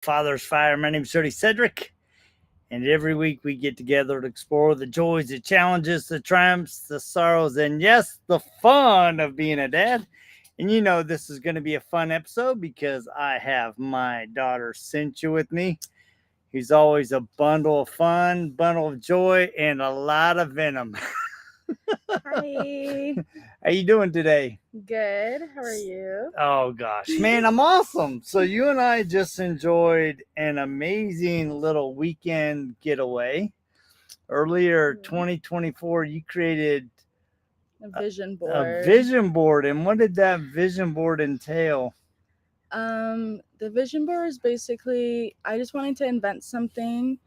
Father's Fire. My name is Jody Cedric, and every week we get together to explore the joys, the challenges, the triumphs, the sorrows, and yes, the fun of being a dad. And this is going to be a fun episode because I have my daughter Cynthia with me. He's always a bundle of fun, bundle of joy, and a lot of venom. Hi. How you doing today? Good. How are you? Oh gosh, man, I'm awesome. So you and I just enjoyed an amazing little weekend getaway. Earlier 2024, you created A vision a board. vision board. And what did that vision board entail? The vision board is basically I just wanted to invent something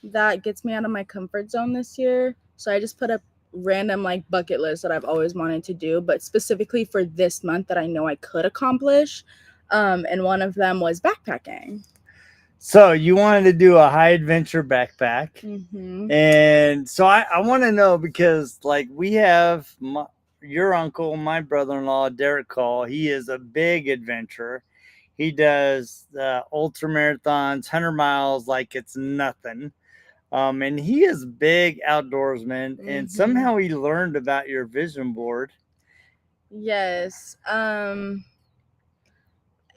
that gets me out of my comfort zone this year. So I just put a random bucket list that I've always wanted to do, but specifically for this month that I know I could accomplish. And one of them was backpacking. So you wanted to do a high adventure backpack. Mm-hmm. And so I want to know because we have your uncle, my brother-in-law, Derek Call. He is a big adventurer. He does ultra marathons, 100 miles like it's nothing. And he is big outdoorsman, and somehow he learned about your vision board. Yes. I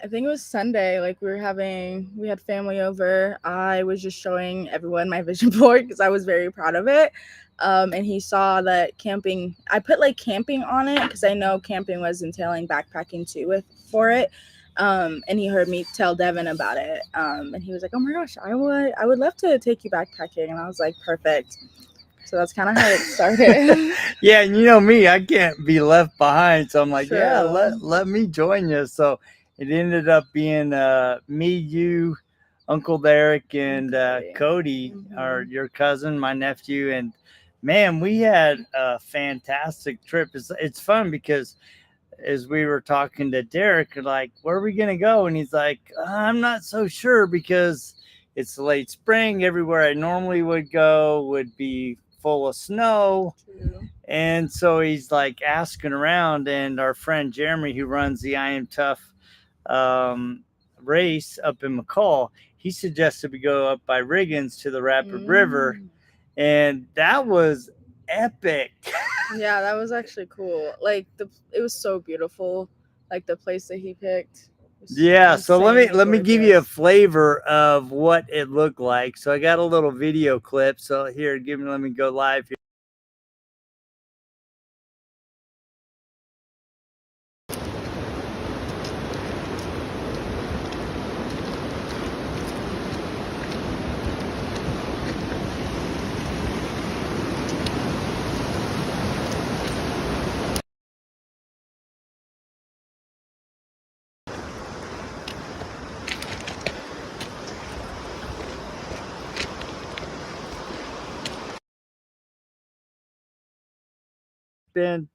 think it was Sunday. We had family over. I was just showing everyone my vision board because I was very proud of it. And he saw that camping, I put camping on it because I know camping was entailing backpacking too for it. And he heard me tell Devin about it. And he was like, "Oh my gosh, I would love to take you backpacking." And I was like, "Perfect." So that's kind of how it started. Yeah, and you know me, I can't be left behind. So I'm like, True. yeah, let me join you. So it ended up being me, you, Uncle Derek, and Cody, your cousin, my nephew. And man, we had a fantastic trip. It's fun because as we were talking to Derek, like, where are we going to go? And he's like, I'm not so sure because it's late spring. Everywhere I normally would go would be full of snow. True. And so he's like asking around. And our friend Jeremy, who runs the I Am Tough um, race up in McCall, he suggested we go up by Riggins to the Rapid River. And that was epic. Yeah, that was actually cool. It was so beautiful. The place that he picked. Yeah, so let me give you a flavor of what it looked like. So I got a little video clip. So here, let me go live here. Spent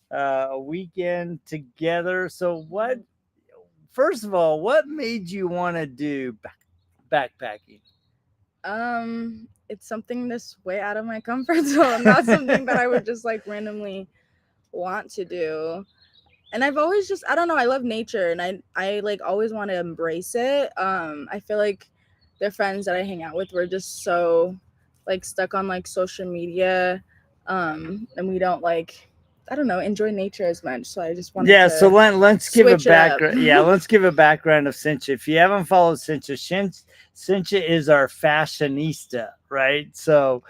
a weekend together. So first of all, what made you want to do backpacking? It's something that's way out of my comfort zone. Not something that I would just randomly want to do. And I've always I don't know, I love nature and I always want to embrace it. I feel like the friends that I hang out with were just so stuck on social media. And we don't I don't know, enjoy nature as much. So I just wanted to So let's give a background. Yeah, let's give a background of Cynthia. If you haven't followed Cynthia, Cynthia is our fashionista, right? So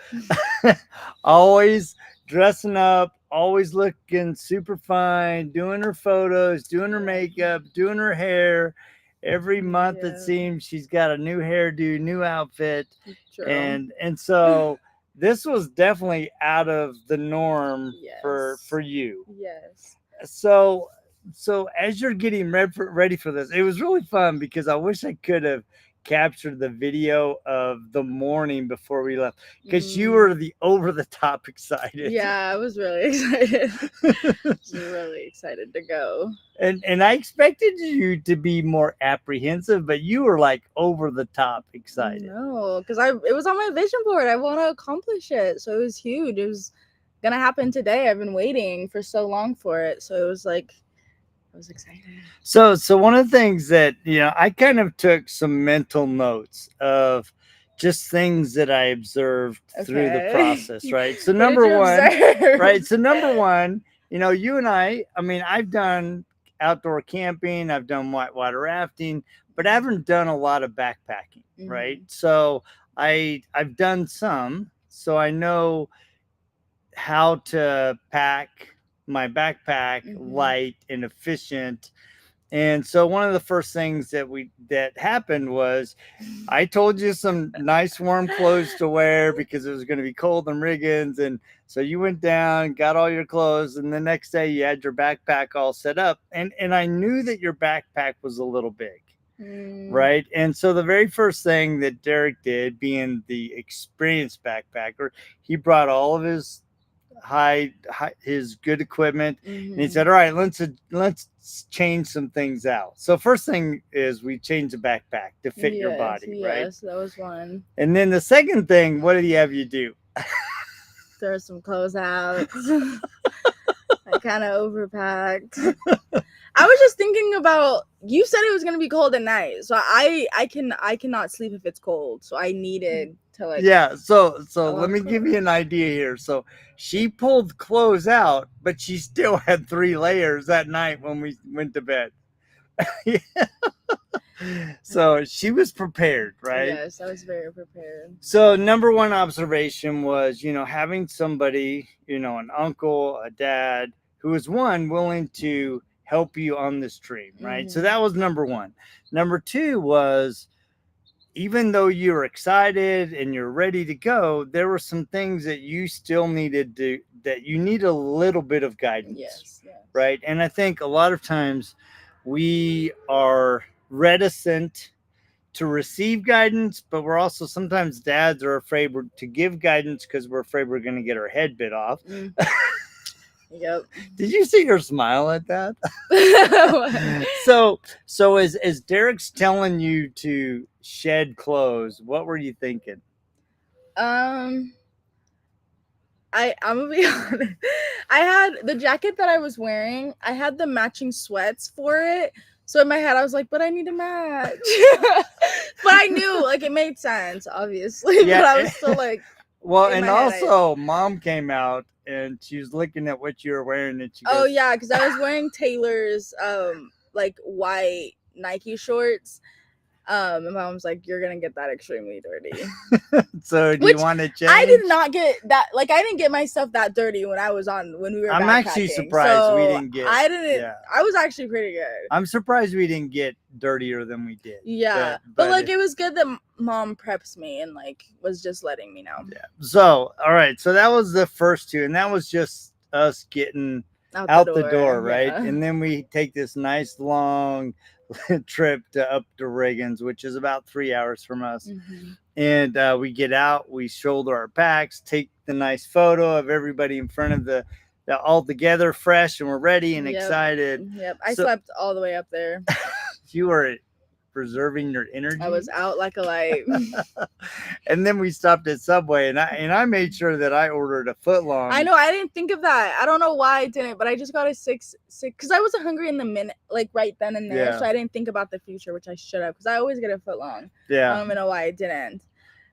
always dressing up, always looking super fine, doing her photos, doing her makeup, doing her hair. Every month it seems she's got a new hairdo, new outfit. True. And so this was definitely out of the norm for you. Yes. So as you're getting ready for this, it was really fun because I wish I could have captured the video of the morning before we left because you were the over the top excited. Yeah, I was really excited. Really excited to go. And I expected you to be more apprehensive, but you were over the top excited. No, because it was on my vision board. I want to accomplish it, so it was huge. It was gonna happen today. I've been waiting for so long for it, so it was I was excited. So one of the things that, I kind of took some mental notes of just things that I observed through the Okay. process, right? So What did number you one, right? observe? So number one, you and I mean, I've done outdoor camping, I've done whitewater rafting, but I haven't done a lot of backpacking, right? Mhm. So I've done some, so I know how to pack my backpack Mhm. light and efficient. And so one of the first things that happened was I told you some nice warm clothes to wear because it was going to be cold in Riggins. And so you went down, got all your clothes, and the next day you had your backpack all set up. And I knew that your backpack was a little big. Mm, Right. And so the very first thing that Derek did, being the experienced backpacker, he brought all of his good equipment, and he said, mhm. all right, let's change some things out. So first thing is we change the backpack to fit your Yes, body, right? yes, that was one. And then the second thing, what did he have you do? Throw some clothes out. I kind of overpacked. I was just thinking about you said it was gonna be cold at night, so I cannot sleep if it's cold. So I needed to like Yeah, so a lot let of me give you clothes. an idea here. So she pulled clothes out, but she still had 3 layers that night when we went to bed. So she was prepared, right? Yes, I was very prepared. So number one observation was, having somebody, an uncle, a dad, who was one willing to help you on this dream, right? So that Mhm. was number one. Number two was, even though you were excited and you're ready to go, there were some things that you still needed to that you need a little bit of guidance, Yes, yes. right? And I think a lot of times we are reticent to receive guidance, but we're also, sometimes dads are afraid to give guidance because we're afraid we're going to get our head bit off. Mm, yep. Did you see her smile at that? What? So as Derek's telling you to shed clothes, what were you thinking? um, I'm gonna be honest. I had the jacket that I was wearing. I had the matching sweats for it. So in my head, I was like, "But I need a match." But I knew like it made sense, obviously. But I Yeah. was still like, Well, in and my head, I also mom came out and she was looking at what you were wearing and she oh goes, yeah, because I was wearing Taylor's like white Nike shorts. And mom was like, "You're gonna get that extremely dirty." so do you Which want to I did change? not get that. Like I didn't get myself that dirty when we were I'm actually backpacking. surprised we So didn't get, I didn't. yeah. I was actually pretty good. I'm surprised we didn't get dirtier than we did. Yeah, but But like it was good that mom preps me and like was just letting me know yeah. So, all right. So that was the first two, and that was just us getting out the out the door. door, right? Yeah. And then we take this nice long trip to up to Riggins, which is about 3 hours from us. Mm-hmm. And we get out, we shoulder our packs, take the nice photo of everybody in front of the all together, fresh, and we're ready and Yep. excited. Yep. I So slept all the way up there. you are preserving your I energy. was out like a light. And then we stopped at Subway, and I made sure that I ordered a foot I long. know. I didn't think of that. I don't know why I didn't, but I just got a six because I wasn't hungry in the minute, like right then and there. Yeah, So I didn't think about the future, which I should have, because I always get a foot long. I yeah. don't even know why I didn't,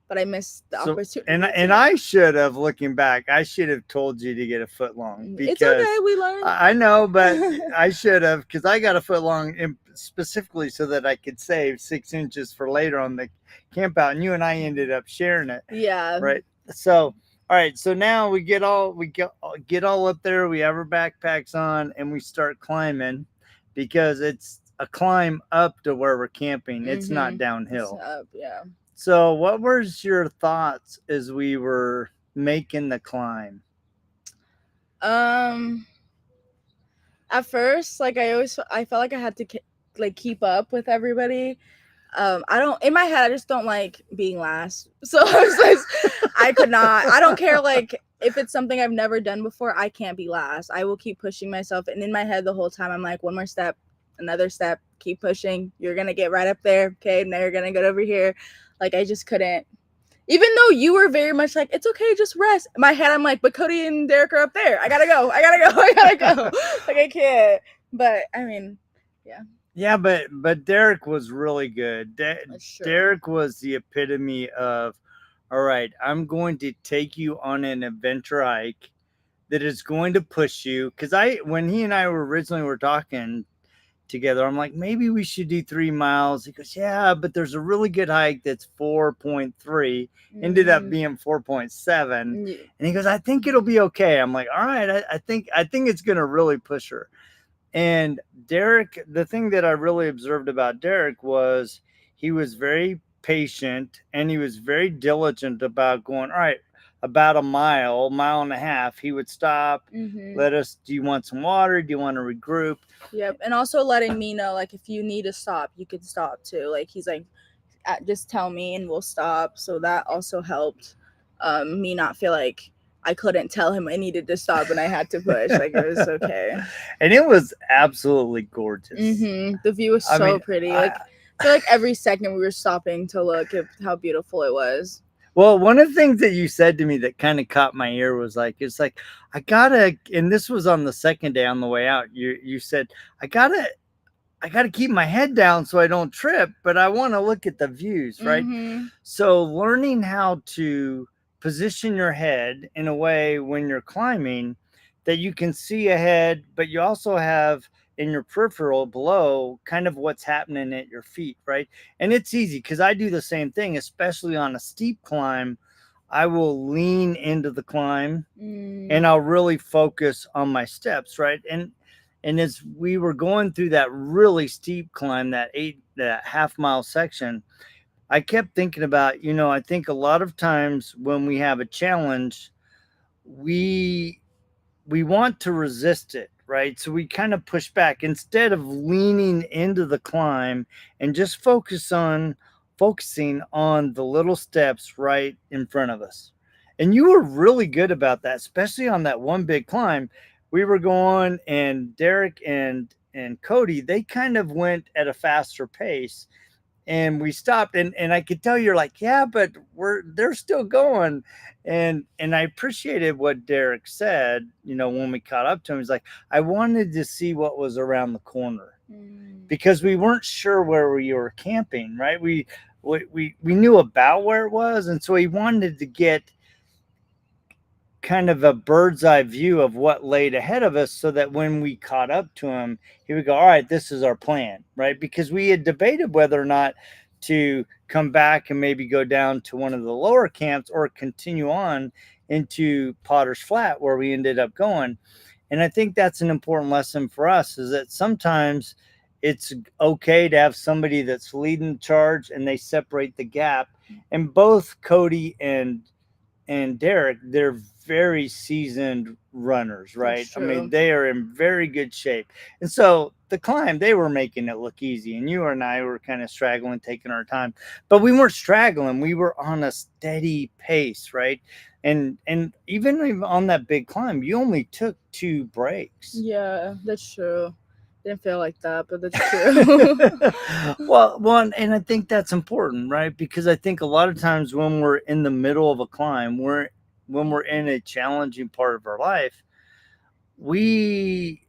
but I missed the So and opportunity and to. I should have, looking back, I should have told you to get a foot long It's okay. because We learned. I know, but I should have, because I got a foot long specifically so that I could save 6 inches for later on the camp out, and you and I ended up sharing it, Yeah. right? So all right, so now we get all up there, we have our backpacks on, and we start climbing because it's a climb up to where we're camping. It's not It's downhill. up. Yeah. So what was your thoughts as we were making the climb? Um. At first, like I felt like I had to like keep up with everybody. I don't in my head I just don't like being last. So I was like, I could not. I don't care like if it's something I've never done before, I can't be last. I will keep pushing myself, and in my head the whole time I'm like, one more step, another step, keep pushing. You're going to get right up there. Okay? Now you're going to get over here. Like I just couldn't. Even though you were very much like, it's okay, just rest. In my head, I'm like, but Cody and Derek are up there. I gotta go. I gotta go. I gotta go. Like I can't. But I mean, Yeah, Yeah, but Derek was really good. that's true. Derek was the epitome of, all right, I'm going to take you on an adventure hike that is going to push you. Because when he and I were talking together, I'm like, maybe we should do 3 miles. He goes, yeah, but there's a really good hike that's 4.3, ended up Mm, being 4.7. yeah. And he goes, I think it'll be okay. I'm like, all right, I think it's gonna really push her. And Derek, the thing that I really observed about Derek was he was very patient and he was very diligent about going, all right, about a mile and a half, he would stop, Mm-hmm. let us, do you want some water? Do you want to regroup? Yep, and also letting me know like if you need to stop, you can stop too. Like he's like, just tell me and we'll stop. So that also helped me not feel like I couldn't tell him I needed to stop and I had to push. Like it was okay. And it was absolutely gorgeous. The view was I so mean, pretty. I, Like I feel like every second we were stopping to look at how beautiful it was. well, one of the things that you said to me that kind of caught my ear was like, it's like, I gotta, and this was on the second day on the way out. You said, I gotta, I got to keep my head down so I don't trip, but I want to look at the views, right? Mm-hmm. So, learning how to position your head in a way when you're climbing that you can see ahead, but you also have in your peripheral below kind of what's happening at your feet, right? And it's easy because I do the same thing, especially on a steep climb. I will lean into the climb Mm. and I'll really focus on my steps, right? And as we were going through that really steep climb, that half mile section, I kept thinking about, I think a lot of times when we have a challenge, we we want to resist it, right? So we kind of push back instead of leaning into the climb and just focusing on the little steps right in front of us. And you were really good about that, especially on that one big climb. We were going, and Derek and Cody, they kind of went at a faster pace, and we stopped, and I could tell you're like, yeah, but they're still going. And I appreciated what Derek said, when we caught up to him. He's like, I wanted to see what was around the corner Mm. because we weren't sure where we were camping, right? We knew about where it was, and so he wanted to get kind of a bird's eye view of what laid ahead of us so that when we caught up to him, he would go, all right, this is our plan, right? Because we had debated whether or not to come back and maybe go down to one of the lower camps or continue on into Potter's Flat where we ended up going. And I think that's an important lesson for us, is that sometimes it's okay to have somebody that's leading the charge and they separate the gap. And both Cody and Derek, they're very seasoned runners, That's right? I mean, true. they are in very good shape. And so the climb, they were making it look easy. And you and I were kind of straggling, taking our time. But we weren't straggling. We were on a steady pace, right? And even on that big climb, you only took 2 breaks. Yeah, that's true. Didn't feel like that, but that's true. Well, and I think that's important, right? Because I think a lot of times when we're in the middle of a climb, when we're in a challenging part of our life, we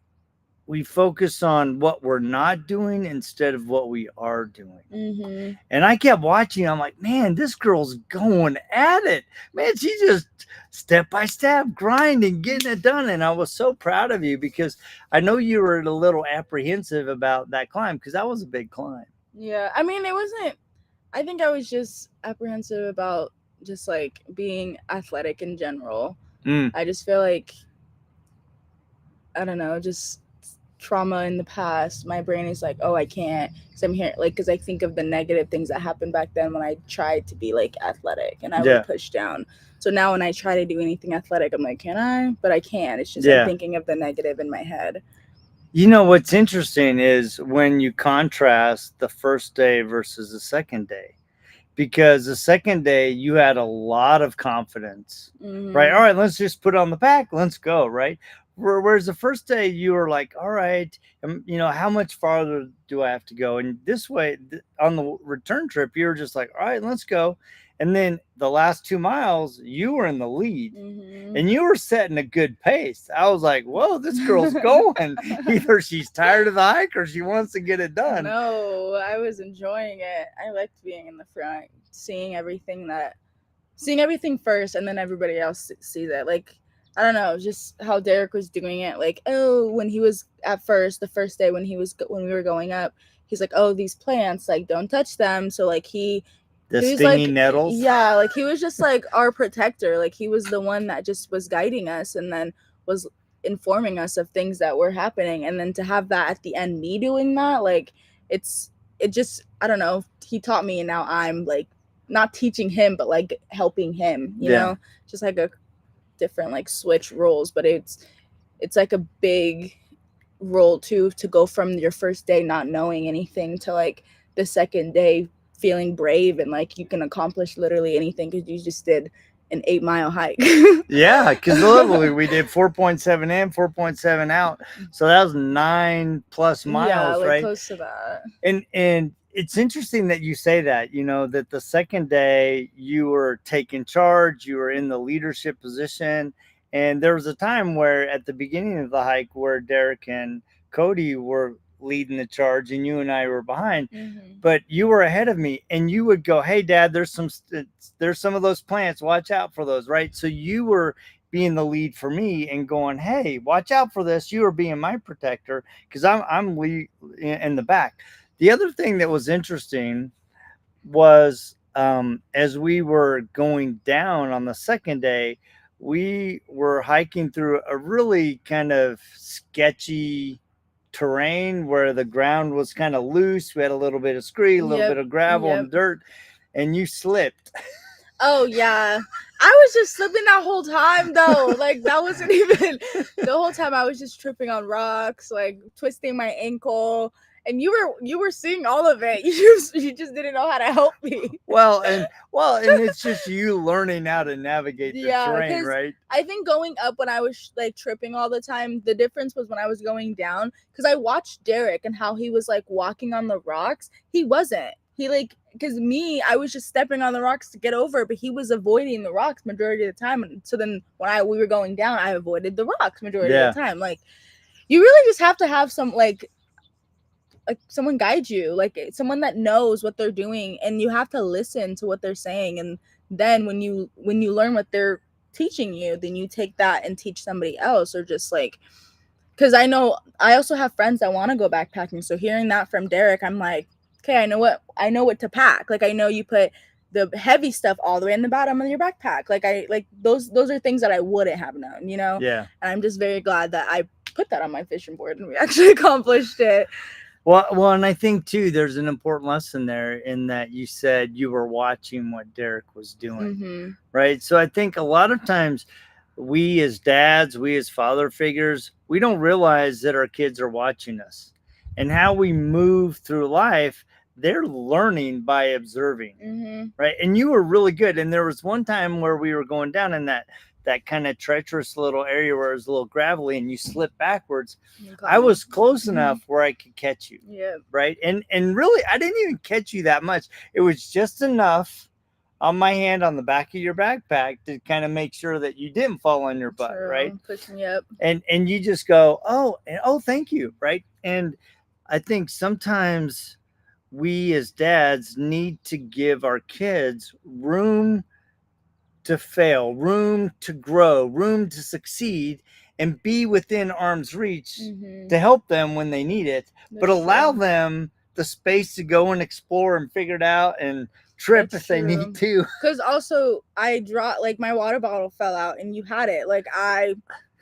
we focus on what we're not doing instead of what we are doing. Mm-hmm. And I kept watching. I'm like, man, this girl's going at it. Man, she just step by step, grinding, getting it done. And I was so proud of you because I know you were a little apprehensive about that climb because that was a big climb. Yeah, I mean, it wasn't. I think I was just apprehensive about just like being athletic in general. Mm, I just feel like I don't know, just trauma in the past. My brain is like, oh, I can't, because I'm here, like, because I think of the negative things that happened back then when I tried to be like athletic and I was yeah. pushed down. So now when I try to do anything athletic, I'm like, can I? But I can't. It's just I'm Yeah. thinking of the negative in my head. What's interesting is when you contrast the first day versus the second day, because the second day you had a lot of confidence, right? Mm-hmm. All right, let's just put it on the back, let's go, right? Whereas the first day you were like, all right, how much farther do I have to go? And this way, on the return trip, you were just like, all right, let's go. And then the last 2 miles, you were in the lead Hmm. and you were setting a good pace. I was like, whoa, this girl's going. Either she's tired of the hike or she wants to get it done. No, I was enjoying it. I liked being in the front, seeing everything first, and then everybody else sees it. Like, I don't know, just how Derek was doing it. Like, oh, when he was at first, the first day when we were going up, he's like, oh, these plants, like, don't touch them. So like The he was stinging like, nettles. yeah, like he was just like our protector. Like he was the one that just was guiding us and then was informing us of things that were happening. And then to have that at the end, me doing that, like it just, I don't know. He taught me, and now I'm like not teaching him, but like helping him. Yeah. Just like a different like switch roles, but it's like a big role too, to go from your first day not knowing anything to like the second day feeling brave and like you can accomplish literally anything because you just did an 8 mile hike. Yeah, because literally we did 4.7 in, 4.7 out. So that was 9+ Yeah, miles, like right? close to that. And it's interesting that you say that, that the second day you were taking charge, you were in the leadership position. And there was a time where at the beginning of the hike where Derek and Cody were leading the charge and you and I were behind, Mm-hmm. but you were ahead of me and you would go, hey dad, there's some of those plants, watch out for those, right? So you were being the lead for me and going, hey, watch out for this. You were being my protector because I'm lead in the back. The other thing that was interesting was, as we were going down on the second day, we were hiking through a really kind of sketchy terrain where the ground was kind of loose. We had a little bit of scree, a little bit Yep. of gravel Yep. and dirt, and you slipped. Oh yeah. I was just slipping that whole time though. Like that wasn't even the whole time. I was just tripping on rocks, like twisting my ankle. And you were seeing all of it. You just didn't know how to help me. And it's just you learning how to navigate the Yeah, terrain, because right? I think going up when I was like tripping all the time, the difference was when I was going down. Because I watched Derek and how he was like walking on the rocks. He wasn't. He like, because me, I was just stepping on the rocks to get over, but he was avoiding the rocks majority of the time. And so then when we were going down, I avoided the rocks majority of Yeah. the time. Like, you really just have to have some like someone guide you, like someone that knows what they're doing, and you have to listen to what they're saying. And then when you learn what they're teaching you, then you take that and teach somebody else, or just like, because I also have friends that want to go backpacking, so hearing that from Derek, I'm like, okay, I know what to pack. Like I know you put the heavy stuff all the way in the bottom of your backpack. Like I like those are things that I wouldn't have known. Yeah. And I'm just very glad that I put that on my vision board and we actually accomplished it. Well, and I think too, there's an important lesson there in that you said you were watching what Derek was doing, Mm-hmm. right? So I think a lot of times we as dads, we as father figures, we don't realize that our kids are watching us and how we move through life. They're learning by observing, Mm-hmm. right? And you were really good. And there was one time where we were going down in that kind of treacherous little area where it was a little gravelly and you slipped backwards. I was close enough where I could catch you. Yeah. Right. And really, I didn't even catch you that much. It was just enough on my hand on the back of your backpack to kind of make sure that you didn't fall on your butt. True. Right. Push me up. And you just go, oh, thank you. Right. And I think sometimes we as dads need to give our kids room to fail, room to grow, room to succeed, and be within arm's reach Mm-hmm. to help them when they need it, but allow them the space to go and explore and figure it out and trip That's if they true. need to. Because also I dropped, like my water bottle fell out and you had it. Like I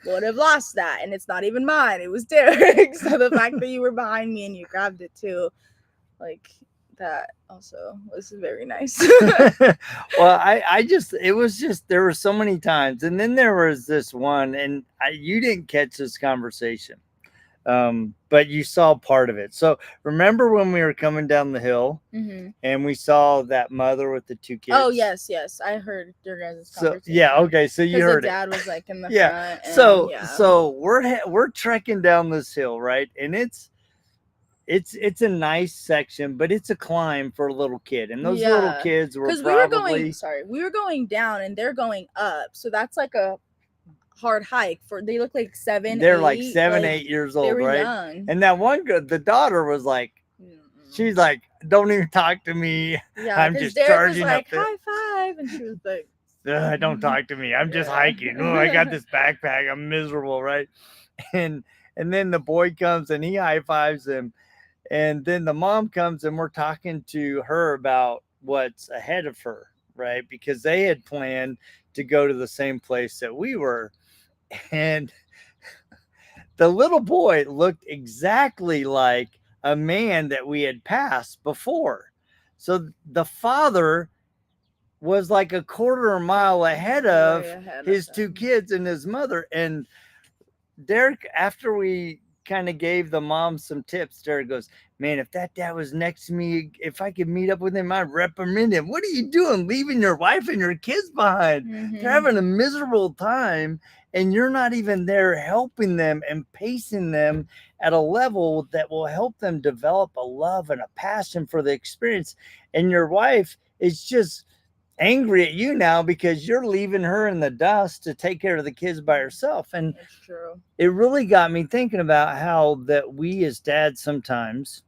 would have lost that, and it's not even mine. It was Derek. So the fact that you were behind me and you grabbed it too, like that also was very nice. Well, it was just, there were so many times. And then there was this one, and you didn't catch this conversation, But you saw part of it. So remember when we were coming down the hill and we saw that mother with the two kids? Oh yes, I heard your guys' So conversation. yeah, okay, so you Because the heard it. dad was like in the Yeah. front. And, So yeah. we're trekking down this hill, right? And it's a nice section, but it's a climb for a little kid. And those little kids were Because probably we were going down and they're going up, so that's like a hard hike. They look like 7, they're 8, like 7, 8 years old, they were right? young. And that one girl, the daughter was like, she's like, don't even talk to me. Yeah, I'm because just Derek was charging like, up there. high five, and she was like, Don't talk to me. I'm just Yeah. hiking. Oh, I got this backpack. I'm miserable, right? And then the boy comes and he high fives him. And then the mom comes and we're talking to her about what's ahead of her, right? Because they had planned to go to the same place that we were. And the little boy looked exactly like a man that we had passed before. So the father was like a quarter mile ahead of his two kids and his mother. And Derek, after we kind of gave the mom some tips, Derek goes, man, if that dad was next to me, if I could meet up with him, I'd reprimand him. What are you doing, leaving your wife and your kids behind? They're having a miserable time, and you're not even there helping them and pacing them at a level that will help them develop a love and a passion for the experience. And your wife is just angry at you now because you're leaving her in the dust to take care of the kids by herself. And That's true. it really got me thinking about how that we as dads sometimes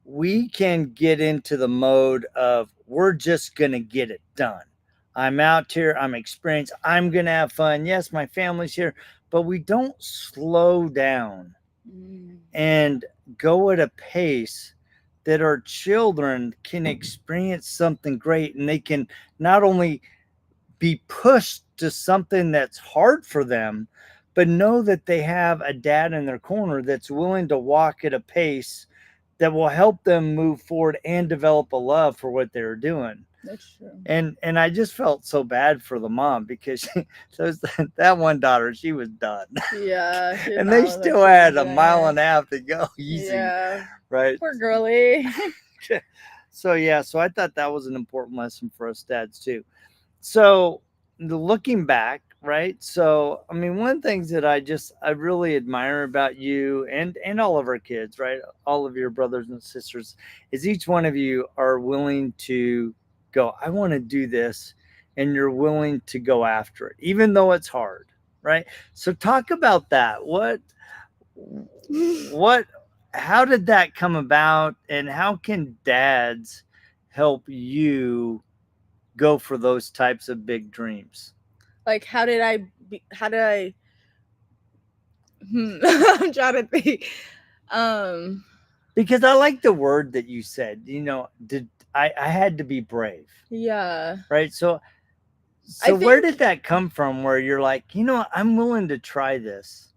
we can get into the mode of we're just going to get it done. I'm out here, I'm experienced, I'm going to have fun. Yes, my family's here, but we don't slow down and go at a pace that our children can experience something great, and they can not only be pushed to something that's hard for them, but know that they have a dad in their corner that's willing to walk at a pace that will help them move forward and develop a love for what they're doing. That's true. And I just felt so bad for the mom because that one daughter, she was done. Yeah. And they still had a mile and a half to go. Easy. Yeah. Right. Poor girly. So I thought that was an important lesson for us dads too. So looking back, right? So I mean, one of the things that I really admire about you and all of our kids, right? All of your brothers and sisters, is each one of you are willing to go, I want to do this, and you're willing to go after it, even though it's hard, right? So talk about that. What how did that come about, and how can dads help you go for those types of big dreams? Like, how did I I'm trying to think. Because I like the word that you said, I had to be brave. Yeah. Right. So where did that come from, where you're like, I'm willing to try this,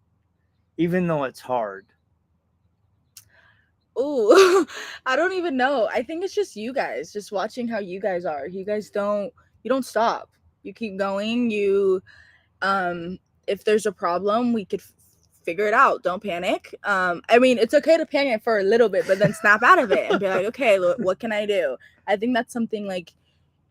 even though it's hard? Oh, I don't even know. I think it's just you guys, just watching how you guys are. You guys don't stop. You keep going. If there's a problem, we could figure it out. Don't panic. I mean, it's okay to panic for a little bit, but then snap out of it and be like, okay, what can I do? I think that's something like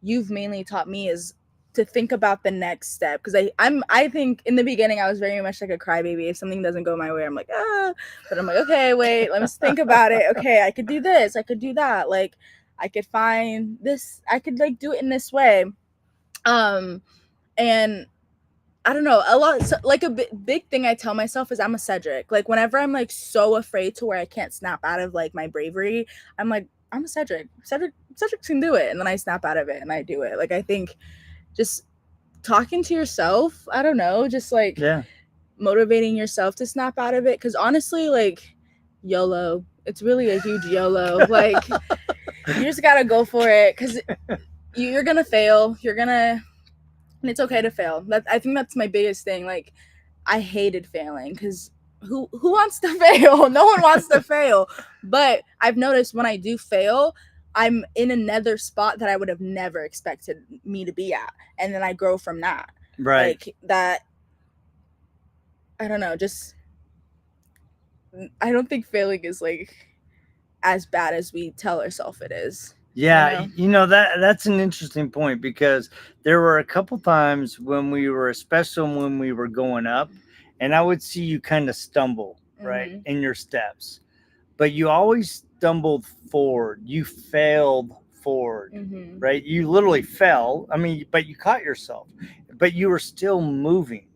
you've mainly taught me, is to think about the next step. Because I think in the beginning I was very much like a crybaby. If something doesn't go my way, I'm like, but I'm like, okay, wait, let me think about it. Okay, I could do this, I could do that, like I could find this, I could like do it in this way. And I don't know, a lot, so, like a big thing I tell myself is I'm a Cedric. Like whenever I'm like so afraid to where I can't snap out of like my bravery, I'm like, I'm a Cedric. Cedric can do it, and then I snap out of it and I do it. Like I think just talking to yourself, I don't know, just like motivating yourself to snap out of it. Because honestly, like YOLO, it's really a huge YOLO. Like you just gotta go for it, because you're gonna fail. And it's okay to fail. I think that's my biggest thing. Like I hated failing, because who wants to fail? No one wants to fail. But I've noticed when I do fail, I'm in another spot that I would have never expected me to be at, and then I grow from that. Right. Like that. I don't know. Just I don't think failing is like as bad as we tell ourselves it is. Yeah, that's an interesting point because there were a couple times when we were, especially when we were going up, and I would see you kind of stumble, right, Mm-hmm. in your steps, but you always stumbled forward. You failed forward, Mm-hmm. right? You literally fell. I mean, but you caught yourself, but you were still moving,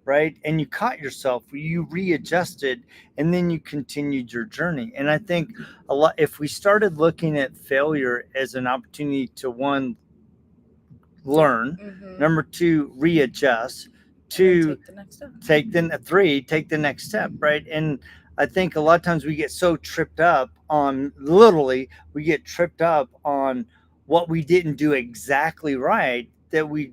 right? And you caught yourself, you readjusted, and then you continued your journey. And I think a lot, if we started looking at failure as an opportunity to, one, learn, Mm-hmm. number two, readjust, And then two, take the next step. three, take the next step, right? And I think a lot of times we get so tripped up on, literally we get tripped up on what we didn't do exactly right, that we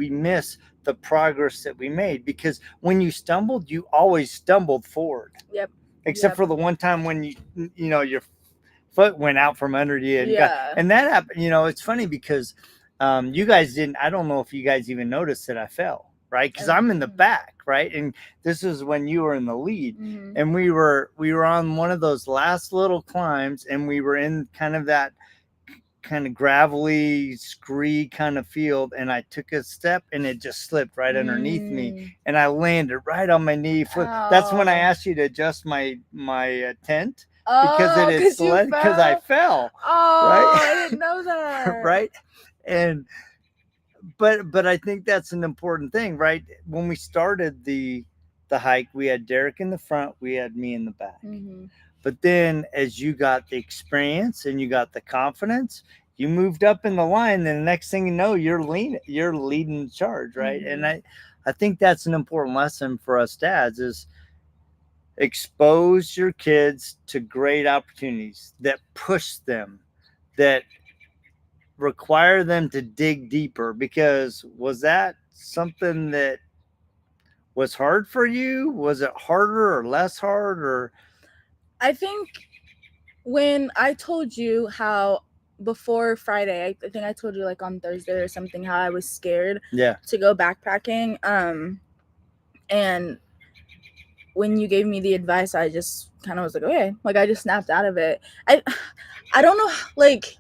miss the progress that we made, because when you stumbled, you always stumbled forward, Yep. except for the one time when your foot went out from under you and got, Yeah. and that happened. It's funny because you guys didn't, I don't know if you guys even noticed that I fell, right? Because I'm in the back, right? And this is when you were in the lead. Mm-hmm. And we were on one of those last little climbs, and we were in kind of that kind of gravelly, scree kind of field, and I took a step and it just slipped right underneath me, and I landed right on my knee. That's when I Oh. asked you to adjust my tent, because it Oh, had because you slid, because I fell. fell, Oh, right? I didn't know that. Right. And but I think that's an important thing, right? When we started the hike, we had Derek in the front, we had me in the back. Mm-hmm. But then as you got the experience and you got the confidence, you moved up in the line, and the next thing you know, you're leading the charge, right? Mm-hmm. And I think that's an important lesson for us dads, is expose your kids to great opportunities that push them, that require them to dig deeper. Because was that something that was hard for you? Was it harder or less hard, or I think when I told you how before Friday, I think I told you like on Thursday or something, how I was scared yeah, to go backpacking. And when you gave me the advice, I just kind of was like, okay, like I just snapped out of it. I don't know, like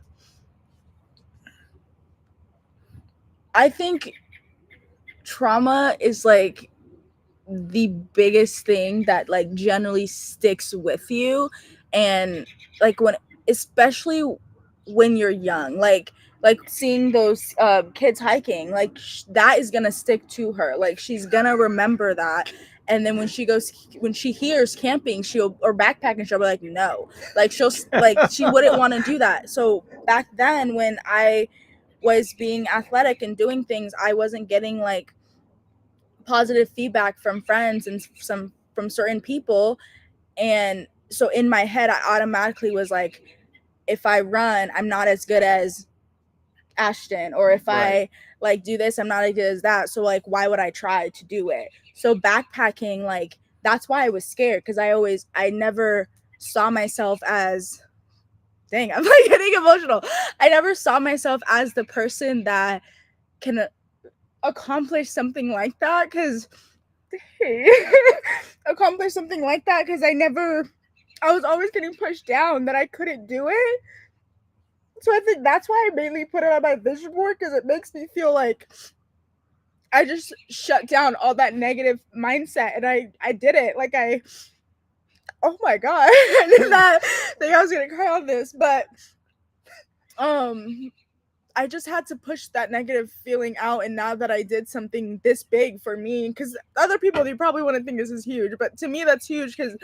I think trauma is like the biggest thing that like generally sticks with you, and like when, especially when you're young, like seeing those kids hiking, like that is gonna stick to her, like she's gonna remember that. And then when she hears camping, she'll, or backpacking, she'll be like no, like she'll, like she wouldn't want to do that. So back then when I was being athletic and doing things, I wasn't getting like positive feedback from friends and some from certain people. And so in my head, I automatically was like, if I run, I'm not as good as Ashton, or if right. I like do this, I'm not as good as that. So like, why would I try to do it? So backpacking, like that's why I was scared, because I never saw myself as, dang, I'm like getting emotional. I never saw myself as the person that can accomplish something like that, because accomplish something like that, because I was always getting pushed down that I couldn't do it. So I think that's why I mainly put it on my vision board, because it makes me feel like I just shut down all that negative mindset, and I did it. Like oh my god, I did not think I was gonna cry on this, but um I just had to push that negative feeling out. And now that I did something this big for me, because other people, they probably wouldn't think this is huge, but to me that's huge, because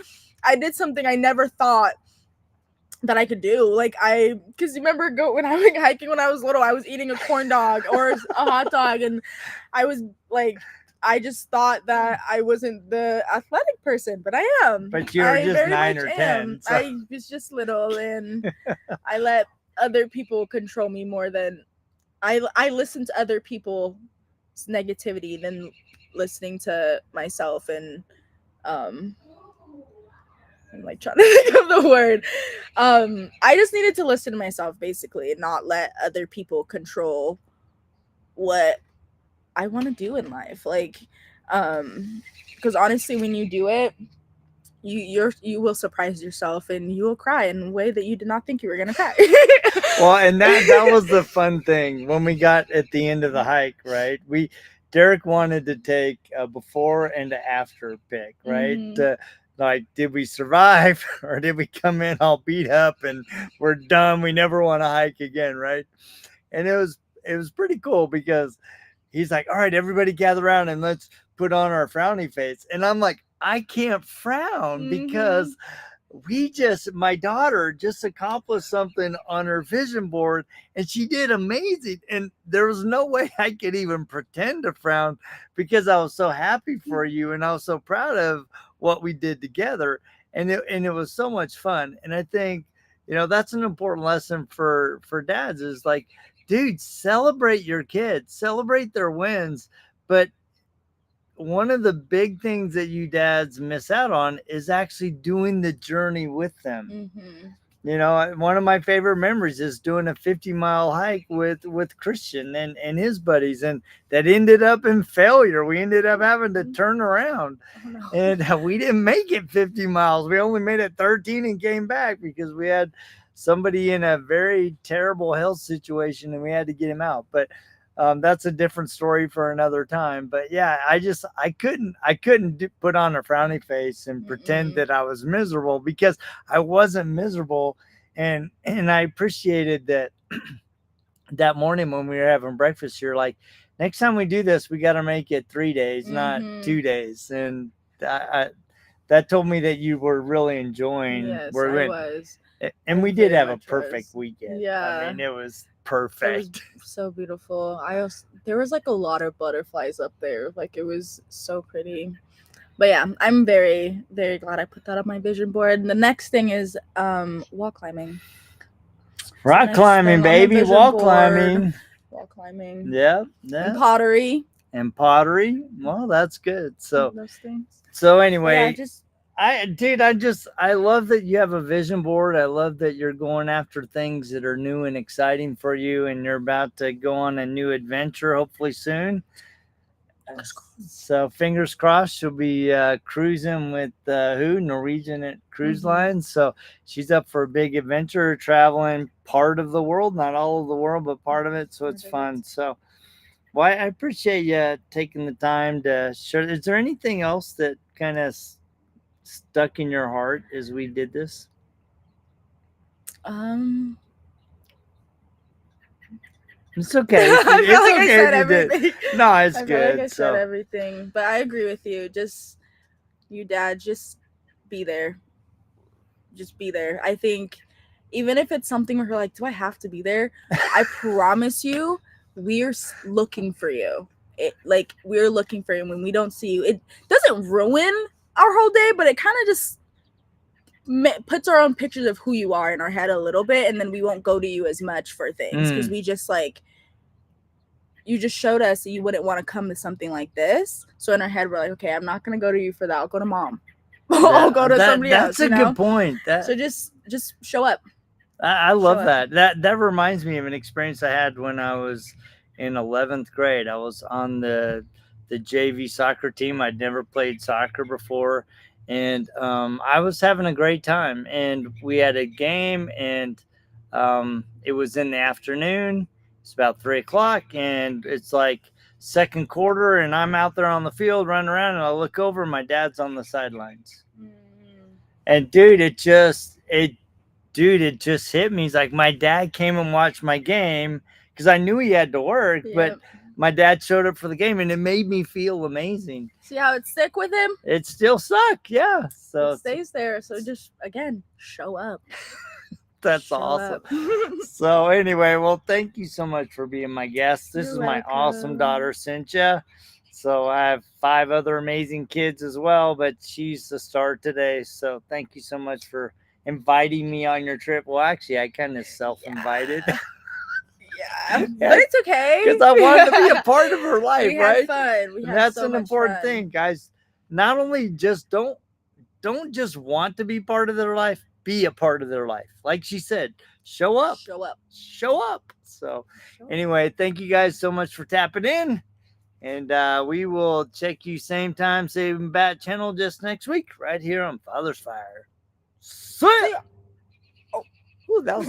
I did something I never thought that I could do. Like because you remember when I went hiking when I was little, I was eating a corn dog or a hot dog, and I was like, I just thought that I wasn't the athletic person, but I am. But you were I just very 9 much or am. 10. So I was just little, and I let other people control me more than I listen to other people's negativity than listening to myself. And um I'm like trying to think of the word. I just needed to listen to myself basically, and not let other people control what I want to do in life. Like because honestly, when you do it, you will surprise yourself and you will cry in a way that you did not think you were gonna cry. Well, and that was the fun thing when we got at the end of the hike, right? Derek wanted to take a before and a after pic, right? Mhm. Like, did we survive or did we come in all beat up and we're done? We never want to hike again, right? And it was pretty cool because he's like, all right, everybody gather around and let's put on our frowny face. And I'm like, I can't frown Mhm. because my daughter just accomplished something on her vision board and she did amazing. And there was no way I could even pretend to frown because I was so happy for you and I was so proud of what we did together. And it was so much fun. And I think, that's an important lesson for dads is like, dude, celebrate your kids, celebrate their wins. But one of the big things that you dads miss out on is actually doing the journey with them. Mhm. One of my favorite memories is doing a 50-mile hike with Christian and his buddies, and that ended up in failure. We ended up having to turn around, Oh no. and we didn't make it 50 miles. We only made it 13 and came back because we had somebody in a very terrible health situation, and we had to get him out. But that's a different story for another time. But yeah, I couldn't put on a frowny face and pretend Mm-mm. that I was miserable because I wasn't miserable. And I appreciated that morning when we were having breakfast. You're like, next time we do this, we got to make it 3 days, not Mhm. 2 days. And that told me that you were really enjoying Yes, where we I went. was. And I we did very have a much perfect was. weekend. I Yeah. mean, it was It was perfect. so beautiful. There was like a lot of butterflies up there. Like it was so pretty. But yeah, I'm very very glad I put that on my vision board. The next thing is wall climbing. So Rock next climbing, thing on the baby, vision wall board, climbing. wall climbing Yeah, and yeah. pottery, And pottery. Well, that's good. So those things. so But yeah, anyway, just I love that you have a vision board. I love that you're going after things that are new and exciting for you, and you're about to go on a new adventure hopefully soon. So fingers crossed, she'll be cruising with who Norwegian at Cruise mhm. Lines. So she's up for a big adventure, traveling part of the world, not all of the world, but part of it. So Part it's of it. fun. So well, I appreciate you taking the time to share. Is there anything else that kind of stuck in your heart as we did this? Um, It's okay if you. I felt It's like I okay if said you did. everything. No, it's I felt like I good. said So everything. But I agree with you. Just you, dad, just be there. Just be there. I think even if it's something where you're like, do I have to be there? I promise you, we're looking for you. Like we're looking for you. When we don't see you, it doesn't ruin our whole day, but it kind of just puts our own pictures of who you are in our head a little bit, and then we won't go to you as much for things because mm, we just like you just showed us that you wouldn't want to come to something like this. So in our head, we're like, okay, I'm not gonna go to you for that. I'll go to mom. I'll go to somebody that's else. a good point. So just show up. I Show love up. that. That reminds me of an experience I had when I was in 11th grade. I was on the JV soccer team. I'd never played soccer before, and I was having a great time. And we had a game, and it was in the afternoon. It's about 3 o'clock, and it's like second quarter, and I'm out there on the field running around, and I look over, and my dad's on the sidelines. Mm, And it just hit me. He's like, my dad came and watched my game because I knew he had to work, but yeah. my dad showed up for the game, and it made me feel amazing. See how it's sick with him? It still sucked, yeah. It So stays there. So just again, show up. that's Show awesome. up. So anyway, well, thank you so much for being my guest. This You're is my awesome welcome. daughter, Cynthia. So I have 5 other amazing kids as well, but she's the star today. So thank you so much for inviting me on your trip. Well, actually, I kind of self-invited. Yeah. Yeah. But Yeah, it's okay. because I wanted to be a part of her life, We had right? fun. We And had that's so an much important fun. thing, guys. Not only just don't just want to be part of their life, be a part of their life. Like she said, show up. Show up. Show up. So Show up. anyway, thank you guys so much for tapping in. And we will check you same time, same bat channel just next week, right here on Father's Fire. See ya! See ya. Oh, ooh, that was